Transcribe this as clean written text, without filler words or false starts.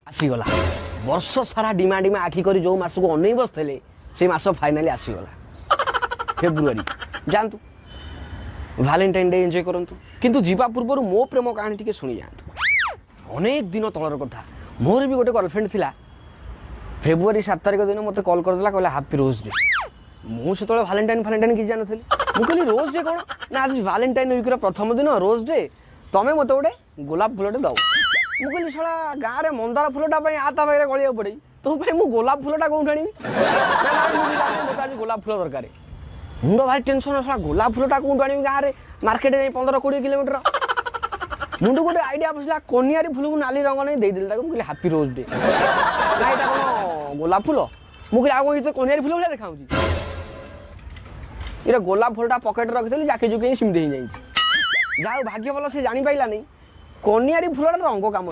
आसीगला वर्ष सारा डिमा डिमा आखि करी जो मास को अनै बसले से मास फाइनाली आसीगला फेब्रुआरी जानतु वैलेंटाइन डे एंजॉय करंतु किंतु जीवा पूर्व मो प्रेम कहानी टिके सुनी जातु अनेक दिन तलर कथा मोर भी गोटे गर्लफ्रेंड थिला फेब्रुआरी 7 तारिख दिन मते कॉल कर देला कहला हैप्पी रोज डे मु से तळे वैलेंटाइन कि जानथली मु कहली रोज डे कोन ना आज वैलेंटाइन वीक रो प्रथम दिन रोज डे तमे मते गोटे गोलाप फूलटे दउ मु कहली साला गाँ रे मंदार फूलटा पई आता बाइरे गलिया पड़े तो भाई मु गोलाप फूलटा कोन ठाणी मते आज गोलाप फूल दरकार मुंड भाई टेंशन साला गोलाप फूलटा कोन ठाणी गाँ रे मार्केट जाई 15-20 किलोमीटर मुंड गोटे आइडिया बसला कनियारी फूल को नाली रंग नहीं दे दिल ताको कहली हैप्पी रोज डे ना एटा कोन गोलाप फूल मु कहली आगो तो कनियारी फूल भले देखाउची इरा गोलाप फूलटा पॉकेट रखितली जाके जुके सिम दे जाई जाओ भाग्य भल से जानी पाइला नहीं कनियारी फूलटा रंग काम